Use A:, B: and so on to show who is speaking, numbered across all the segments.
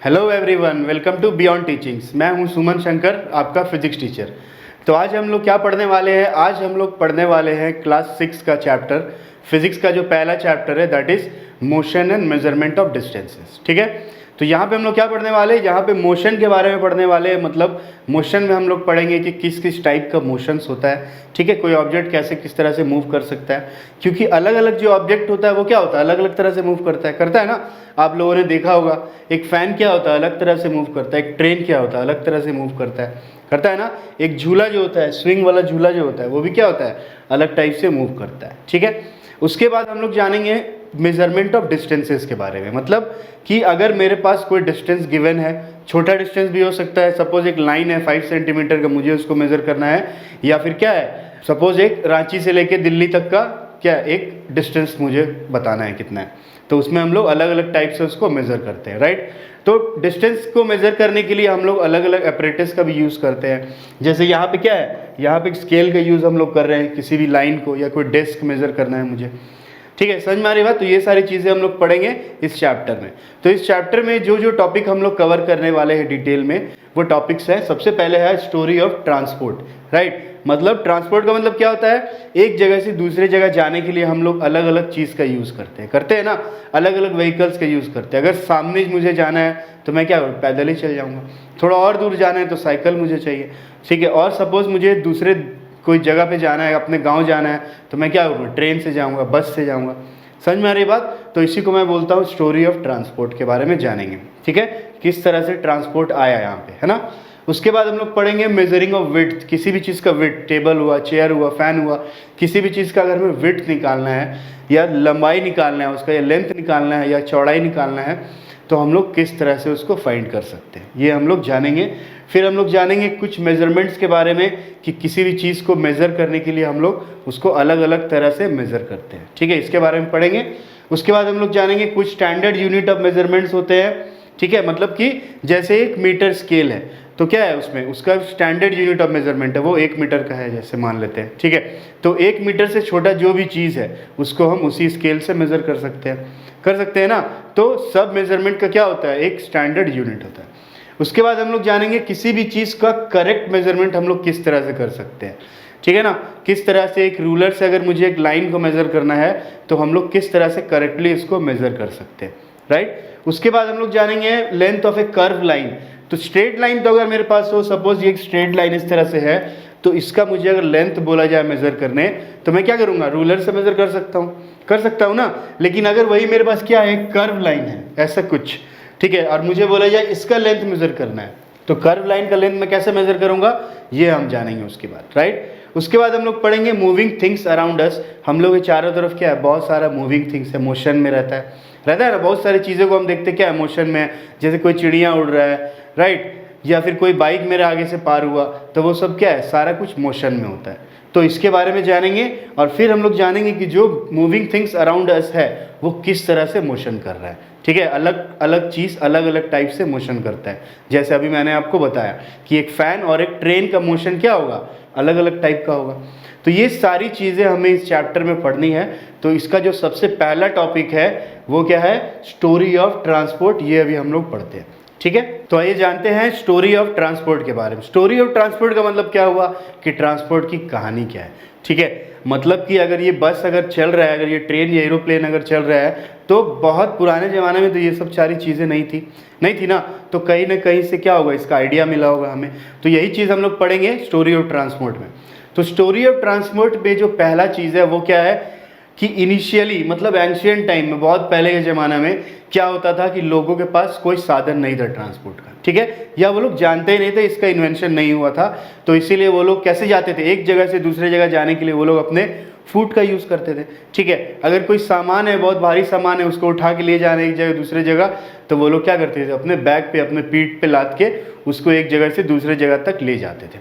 A: Hello everyone, welcome to beyond teachings. मैं हूं सुमन शंकर, आपका फिजिक्स टीचर। तो आज हम लोग क्या पढ़ने वाले हैं? आज हम लोग पढ़ने वाले हैं क्लास 6 का चैप्टर, फिजिक्स का जो पहला चैप्टर है, that is motion and measurement of distances. ठीक है, तो यहाँ पे हम लोग क्या पढ़ने वाले हैं? यहाँ पे मोशन के बारे में पढ़ने वाले हैं। मतलब मोशन में हम लोग पढ़ेंगे कि किस किस टाइप का मोशंस होता है। ठीक है, कोई ऑब्जेक्ट कैसे किस तरह से मूव कर सकता है, क्योंकि अलग अलग जो ऑब्जेक्ट होता है वो क्या होता है, अलग अलग तरह से मूव करता है ना। आप लोगों ने देखा होगा, एक फ़ैन क्या होता है, अलग तरह से मूव करता है। एक ट्रेन क्या होता है, अलग तरह से मूव करता है ना। एक झूला जो होता है, स्विंग वाला झूला जो होता है, वो भी क्या होता है, अलग टाइप से मूव करता है। ठीक है, उसके बाद हम लोग जानेंगे मेजरमेंट ऑफ डिस्टेंसेस के बारे में। मतलब कि अगर मेरे पास कोई डिस्टेंस गिवन है, छोटा डिस्टेंस भी हो सकता है। सपोज एक लाइन है 5 सेंटीमीटर का, मुझे उसको मेज़र करना है। या फिर क्या है, सपोज एक रांची से लेके दिल्ली तक का क्या एक डिस्टेंस मुझे बताना है कितना है, तो उसमें हम लोग अलग अलग टाइप से उसको मेज़र करते हैं, राइट। तो डिस्टेंस को मेज़र करने के लिए हम लोग अलग अलग एपरेटस का भी यूज़ करते हैं। जैसे यहाँ पे क्या है, यहाँ पे एक स्केल का यूज़ हम लोग कर रहे हैं, किसी भी लाइन को या कोई डेस्क मेज़र करना है मुझे। ठीक है, समझ में आ रही बात। तो ये सारी चीज़ें हम लोग पढ़ेंगे इस चैप्टर में। तो इस चैप्टर में जो जो टॉपिक हम लोग कवर करने वाले हैं डिटेल में, वो टॉपिक्स है। सबसे पहले है स्टोरी ऑफ ट्रांसपोर्ट, राइट। मतलब ट्रांसपोर्ट का मतलब क्या होता है, एक जगह से दूसरे जगह जाने के लिए हम लोग अलग अलग चीज़ का यूज़ करते हैं ना, अलग अलग व्हीकल्स का यूज़ करते हैं। अगर सामने मुझे जाना है तो मैं क्या करूँ, पैदल ही चल जाऊँगा। थोड़ा और दूर जाना है तो साइकिल मुझे चाहिए। ठीक है, और सपोज़ मुझे दूसरे कोई जगह पे जाना है, अपने गांव जाना है, तो मैं क्या करूँगा, ट्रेन से जाऊँगा, बस से जाऊँगा। समझ में आ रही बात। तो इसी को मैं बोलता हूँ स्टोरी ऑफ ट्रांसपोर्ट के बारे में जानेंगे। ठीक है, किस तरह से ट्रांसपोर्ट आया यहाँ पे, है ना। उसके बाद हम लोग पढ़ेंगे मेजरिंग ऑफ विड्थ। किसी भी चीज़ का विड्थ, टेबल हुआ, चेयर हुआ, फैन हुआ, किसी भी चीज़ का अगर हमें विड्थ निकालना है या लंबाई निकालना है उसका, या लेंथ निकालना है या चौड़ाई निकालना है, तो हम लोग किस तरह से उसको फाइंड कर सकते हैं, ये हम लोग जानेंगे। फिर हम लोग जानेंगे कुछ मेजरमेंट्स के बारे में कि किसी भी चीज़ को मेज़र करने के लिए हम लोग उसको अलग अलग तरह से मेज़र करते हैं। ठीक है, इसके बारे में पढ़ेंगे। उसके बाद हम लोग जानेंगे कुछ स्टैंडर्ड यूनिट ऑफ मेजरमेंट्स होते हैं। ठीक है, मतलब कि जैसे एक मीटर स्केल है, तो क्या है उसमें उसका स्टैंडर्ड यूनिट ऑफ मेजरमेंट है, वो 1 मीटर का है, जैसे मान लेते हैं। ठीक है, तो 1 मीटर से छोटा जो भी चीज़ है उसको हम उसी स्केल से मेज़र कर सकते हैं ना। तो सब मेजरमेंट का क्या होता है, एक स्टैंडर्ड यूनिट होता है। उसके बाद हम लोग जानेंगे किसी भी चीज़ का करेक्ट मेजरमेंट हम लोग किस तरह से कर सकते हैं। ठीक है ना, किस तरह से एक रूलर से अगर मुझे एक लाइन को मेज़र करना है तो हम लोग किस तरह से करेक्टली इसको मेज़र कर सकते हैं, राइट। उसके बाद हम लोग जानेंगे length of A curve line. तो स्ट्रेट लाइन तो अगर मेरे पास हो, सपोज ये एक स्ट्रेट लाइन इस तरह से है, तो इसका मुझे अगर लेंथ बोला जाए मेज़र करने, तो मैं क्या करूँगा, रूलर से मेज़र कर सकता हूँ ना। लेकिन अगर वही मेरे पास क्या है, कर्व लाइन है ऐसा कुछ, ठीक है, और मुझे बोला जाए इसका लेंथ मेज़र करना है, तो कर्व लाइन का लेंथ मैं कैसे मेज़र करूँगा, ये हम जानेंगे उसके बाद, राइट। उसके बाद हम लोग पढ़ेंगे मूविंग थिंग्स अराउंड अस। हम लोग के चारों तरफ क्या है, बहुत सारा मूविंग थिंग्स है, मोशन में रहता है ना। बहुत सारी चीज़ों को हम देखते क्या है, मोशन में। जैसे कोई चिड़िया उड़ रहा है, राइट, या फिर कोई बाइक मेरे आगे से पार हुआ, तो वो सब क्या है, सारा कुछ मोशन में होता है। तो इसके बारे में जानेंगे। और फिर हम लोग जानेंगे कि जो मूविंग थिंग्स अराउंड अस है वो किस तरह से मोशन कर रहा है। ठीक है, अलग अलग चीज़ अलग अलग टाइप से मोशन करता है। जैसे अभी मैंने आपको बताया कि एक फ़ैन और एक ट्रेन का मोशन क्या होगा, अलग अलग टाइप का होगा। तो ये सारी चीज़ें हमें इस चैप्टर में पढ़नी है। तो इसका जो सबसे पहला टॉपिक है वो क्या है, स्टोरी ऑफ ट्रांसपोर्ट। ये अभी हम लोग पढ़ते हैं। ठीक है, तो आइए जानते हैं स्टोरी ऑफ ट्रांसपोर्ट के बारे में। स्टोरी ऑफ ट्रांसपोर्ट का मतलब क्या हुआ कि ट्रांसपोर्ट की कहानी क्या है। ठीक है, मतलब कि अगर ये बस अगर चल रहा है, अगर ये ट्रेन या एरोप्लेन अगर चल रहा है, तो बहुत पुराने ज़माने में तो ये सब सारी चीज़ें नहीं थी ना। तो कहीं ना कहीं से क्या होगा, इसका आइडिया मिला होगा हमें। तो यही चीज़ हम लोग पढ़ेंगे स्टोरी ऑफ ट्रांसपोर्ट में। तो स्टोरी ऑफ ट्रांसपोर्ट में जो पहला चीज़ है वो क्या है कि इनिशियली, मतलब एंशियंट टाइम में, बहुत पहले के ज़माने में क्या होता था कि लोगों के पास कोई साधन नहीं था ट्रांसपोर्ट का। ठीक है, या वो लोग जानते ही नहीं थे, इसका इन्वेंशन नहीं हुआ था। तो इसीलिए वो लोग कैसे जाते थे, एक जगह से दूसरे जगह जाने के लिए वो लोग अपने फुट का यूज़ करते थे। ठीक है, अगर कोई सामान है, बहुत भारी सामान है, उसको उठा के ले जाना एक जगह दूसरे जगह, तो वो लोग क्या करते थे, अपने बैग पे, अपने पीठ पे लाद के उसको एक जगह से दूसरे जगह तक ले जाते थे।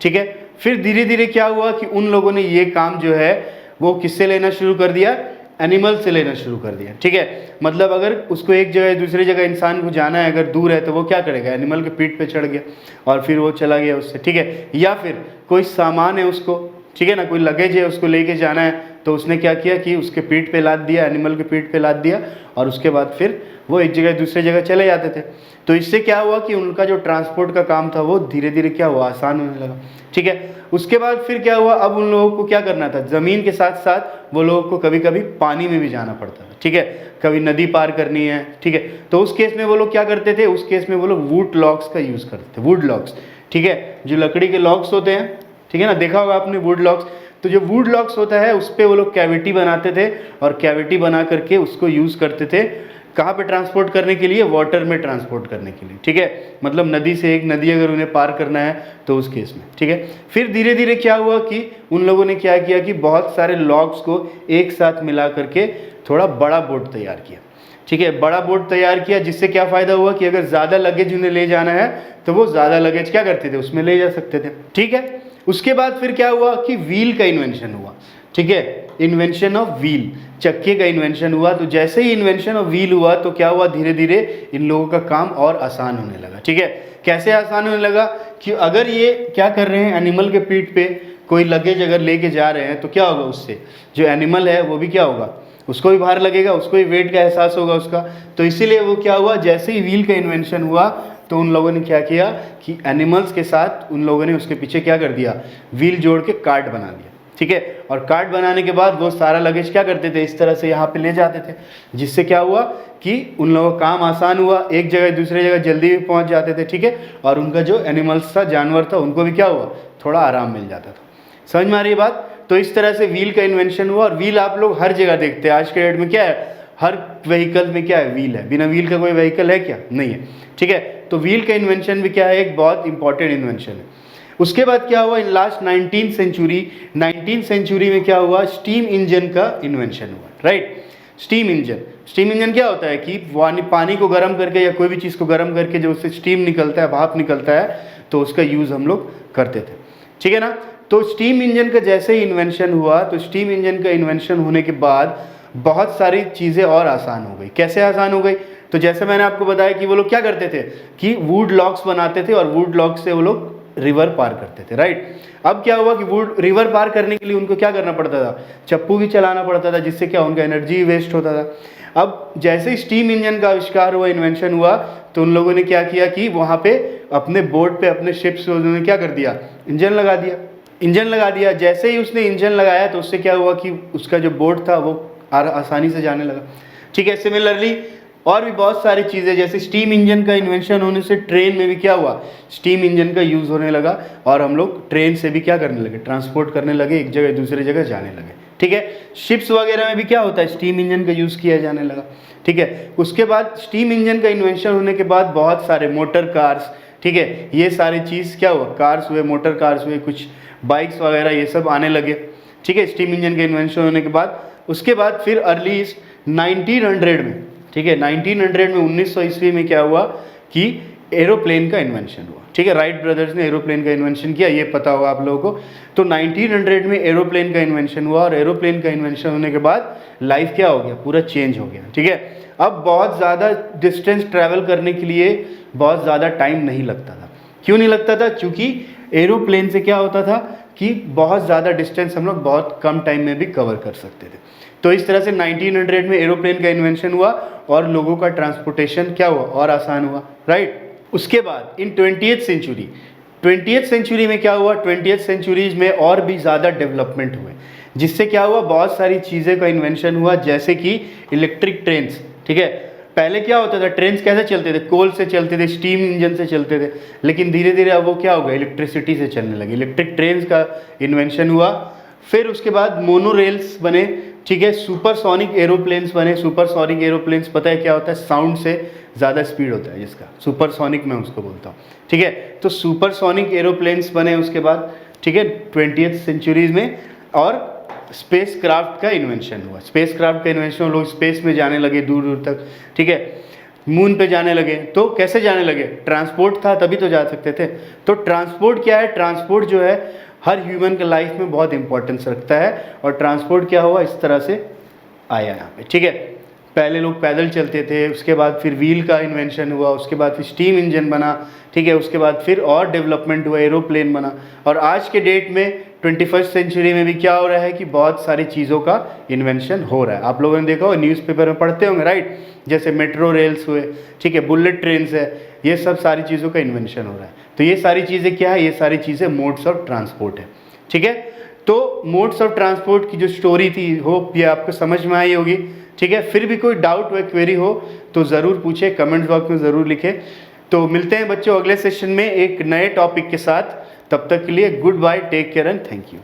A: ठीक है, फिर धीरे धीरे क्या हुआ कि उन लोगों ने ये काम जो है वो किससे लेना शुरू कर दिया, एनिमल से लेना शुरू कर दिया। ठीक है, मतलब अगर उसको एक जगह दूसरी जगह इंसान को जाना है, अगर दूर है, तो वो क्या करेगा, एनिमल के पीठ पे चढ़ गया और फिर वो चला गया उससे। ठीक है, या फिर कोई सामान है उसको, ठीक है ना, कोई लगेज है उसको लेके जाना है, तो उसने क्या किया कि उसके पीठ पे लाद दिया, एनिमल के पीठ पे लाद दिया, और उसके बाद फिर वो एक जगह दूसरे जगह चले जाते थे। तो इससे क्या हुआ कि उनका जो ट्रांसपोर्ट का काम था वो धीरे धीरे क्या हुआ, आसान होने लगा। ठीक है, उसके बाद फिर क्या हुआ, अब उन लोगों को क्या करना था, ज़मीन के साथ साथ वो लोगों को कभी कभी पानी में भी जाना पड़ता था। ठीक है, कभी नदी पार करनी है। ठीक है, तो उस केस में वो लोग क्या करते थे, उस केस में वो लोग वुड लॉक्स का यूज़ करते थे, वुड लॉक्स। ठीक है, जो लकड़ी के लॉक्स होते हैं, ठीक है ना, देखा होगा आपने वुड लॉक्स। तो जो वुड लॉक्स होता है उस पर वो लोग कैविटी बनाते थे, और कैविटी बना करके उसको यूज़ करते थे कहाँ पे ट्रांसपोर्ट करने के लिए, वाटर में ट्रांसपोर्ट करने के लिए। ठीक है, मतलब नदी से एक नदी अगर उन्हें पार करना है तो उस केस में। ठीक है, फिर धीरे धीरे क्या हुआ कि उन लोगों ने क्या किया कि बहुत सारे लॉग्स को एक साथ मिला करके थोड़ा बड़ा बोट तैयार किया। ठीक है, बड़ा बोट तैयार किया, जिससे क्या फ़ायदा हुआ कि अगर ज़्यादा लगेज उन्हें ले जाना है तो वो ज़्यादा लगेज क्या करते थे, उसमें ले जा सकते थे। ठीक है, उसके बाद फिर क्या हुआ कि व्हील का इन्वेंशन हुआ। ठीक है, इन्वेंशन ऑफ व्हील, चक्के का इन्वेंशन हुआ। तो जैसे ही इन्वेंशन ऑफ व्हील हुआ तो क्या हुआ, धीरे धीरे इन लोगों का काम और आसान होने लगा। ठीक है, कैसे आसान होने लगा कि अगर ये क्या कर रहे हैं, एनिमल के पीठ पे कोई लगेज अगर लेके जा रहे हैं तो क्या होगा, उससे जो एनिमल है वो भी क्या होगा, उसको भी भार लगेगा, उसको भी वेट का एहसास होगा उसका। तो इसीलिए वो क्या हुआ, जैसे ही व्हील का इन्वेंशन हुआ तो उन लोगों ने क्या किया कि एनिमल्स के साथ उन लोगों ने उसके पीछे क्या कर दिया, व्हील जोड़ के कार्ट बना दिया। ठीक है, और कार्ट बनाने के बाद वो सारा लगेज क्या करते थे, इस तरह से यहाँ पे ले जाते थे, जिससे क्या हुआ कि उन लोगों का काम आसान हुआ, एक जगह दूसरे जगह जल्दी भी पहुँच जाते थे। ठीक है, और उनका जो एनिमल्स था, जानवर था, उनको भी क्या हुआ, थोड़ा आराम मिल जाता था। समझ में आ रही बात। तो इस तरह से व्हील का इन्वेंशन हुआ, और व्हील आप लोग हर जगह देखते हैं। आज के डेट में क्या है, हर व्हीकल में क्या है, व्हील है। बिना व्हील का कोई व्हीकल है क्या, नहीं है। ठीक है, तो व्हील का इन्वेंशन भी क्या है, एक बहुत इंपॉर्टेंट इन्वेंशन है। उसके बाद क्या हुआ, इन लास्ट 19th सेंचुरी में क्या हुआ, स्टीम इंजन का इन्वेंशन हुआ। राइट, स्टीम इंजन क्या होता है कि पानी को गर्म करके या कोई भी चीज़ को गर्म करके जो उससे स्टीम निकलता है, भाप निकलता है, तो उसका यूज़ हम लोग करते थे। ठीक है ना। तो स्टीम इंजन का जैसे ही इन्वेंशन हुआ, तो स्टीम इंजन का इन्वेंशन होने के बाद बहुत सारी चीज़ें और आसान हो गई। कैसे आसान हो गई, तो जैसे मैंने आपको बताया कि वो लोग क्या करते थे कि वुड लॉक्स बनाते थे, और वुड लॉक्स से वो लोग रिवर पार करते थे। राइट, अब क्या हुआ कि वुड रिवर पार करने के लिए उनको क्या करना पड़ता था, चप्पू भी चलाना पड़ता था, जिससे क्या उनका एनर्जी वेस्ट होता था। अब जैसे ही स्टीम इंजन का आविष्कार हुआ, इन्वेंशन हुआ, तो उन लोगों ने क्या किया कि वहाँ पे अपने बोट पे, अपने शिप्स पे उन्होंने क्या कर दिया, इंजन लगा दिया। जैसे ही उसने इंजन लगाया तो उससे क्या हुआ कि उसका जो बोट था वो आसानी से जाने लगा। ठीक है, सिमिलरली और भी बहुत सारी चीज़ें, जैसे स्टीम इंजन का इन्वेंशन होने से ट्रेन में भी क्या हुआ, स्टीम इंजन का यूज़ होने लगा, और हम लोग ट्रेन से भी क्या करने लगे, ट्रांसपोर्ट करने लगे, एक जगह दूसरी जगह जाने लगे। ठीक है, शिप्स वगैरह में भी क्या होता है, स्टीम इंजन का यूज़ किया जाने लगा। ठीक है, उसके बाद स्टीम इंजन का इन्वेंशन होने के बाद बहुत सारे मोटर कार्स, ठीक है, ये सारी चीज़ क्या हुआ, कार्स हुए, मोटर कार्स हुए, कुछ बाइक्स वगैरह ये सब आने लगे। ठीक है, स्टीम इंजन का इन्वेंशन होने के बाद उसके बाद फिर अर्ली 1900 में, ठीक है, 1900 में 1900 ईस्वी में क्या हुआ कि एरोप्लेन का इन्वेंशन हुआ। ठीक है, राइट ब्रदर्स ने एरोप्लेन का इन्वेंशन किया, ये पता होगा आप लोगों को। तो 1900 में एरोप्लेन का इन्वेंशन हुआ, और एरोप्लेन का इन्वेंशन होने के बाद लाइफ क्या हो गया, पूरा चेंज हो गया। ठीक है, अब बहुत ज़्यादा डिस्टेंस ट्रैवल करने के लिए बहुत ज़्यादा टाइम नहीं लगता था। क्यों नहीं लगता था, क्योंकि एरोप्लेन से क्या होता था कि बहुत ज़्यादा डिस्टेंस हम लोग बहुत कम टाइम में भी कवर कर सकते थे। तो इस तरह से 1900 में एरोप्लेन का इन्वेंशन हुआ, और लोगों का ट्रांसपोर्टेशन क्या हुआ, और आसान हुआ। राइट, उसके बाद इन 20th सेंचुरी में क्या हुआ, 20th सेंचुरीज में और भी ज़्यादा डेवलपमेंट हुए, जिससे क्या हुआ, बहुत सारी चीज़ें का इन्वेंशन हुआ, जैसे कि इलेक्ट्रिक ट्रेन्स। ठीक है, पहले क्या होता था, ट्रेन्स कैसे चलते थे, कोल से चलते थे, स्टीम इंजन से चलते थे, लेकिन धीरे धीरे अब वो क्या हो गया, इलेक्ट्रिसिटी से चलने लगे, इलेक्ट्रिक ट्रेन्स का इन्वेंशन हुआ। फिर उसके बाद मोनो रेल्स बने। ठीक है, सुपरसोनिक एरोप्लेन्स बने। सुपरसोनिक एरोप्लेन्स पता है क्या होता है, साउंड से ज़्यादा स्पीड होता है जिसका, सुपरसोनिक मैं उसको बोलता हूँ। ठीक है, तो सुपरसोनिक एरोप्लेन्स बने उसके बाद। ठीक है, 20th सेंचुरीज में। और स्पेस क्राफ्ट का इन्वेंशन हुआ। स्पेस क्राफ्ट का इन्वेंशन, लोग स्पेस में जाने लगे दूर दूर तक। ठीक है, मून पे जाने लगे। तो कैसे जाने लगे, ट्रांसपोर्ट था तभी तो जा सकते थे। तो ट्रांसपोर्ट क्या है, ट्रांसपोर्ट जो है हर ह्यूमन के लाइफ में बहुत इंपॉर्टेंस रखता है, और ट्रांसपोर्ट क्या हुआ, इस तरह से आया यहाँ पे। ठीक है, पहले लोग पैदल चलते थे, उसके बाद फिर व्हील का इन्वेंशन हुआ, उसके बाद फिर स्टीम इंजन बना। ठीक है, उसके बाद फिर और डेवलपमेंट हुआ, एरोप्लेन बना, और आज के डेट में 21st सेंचुरी में भी क्या हो रहा है कि बहुत सारी चीज़ों का इन्वेंशन हो रहा है। आप लोगों ने देखा हो, न्यूज़पेपर में पढ़ते होंगे, राइट, जैसे मेट्रो रेल्स हुए, ठीक है, बुलेट ट्रेन्स है, ये सब सारी चीज़ों का इन्वेंशन हो रहा है। तो ये सारी चीज़ें क्या है, ये सारी चीज़ें मोड्स ऑफ ट्रांसपोर्ट है, ठीक है। तो मोड्स ऑफ ट्रांसपोर्ट की जो स्टोरी थी, होप ये आपको समझ में आई होगी, ठीक है। फिर भी कोई डाउट व क्वेरी हो तो ज़रूर पूछे, कमेंट्स बॉक्स में ज़रूर लिखें। तो मिलते हैं बच्चों अगले सेशन में एक नए टॉपिक के साथ। तब तक के लिए goodbye, take care and thank you.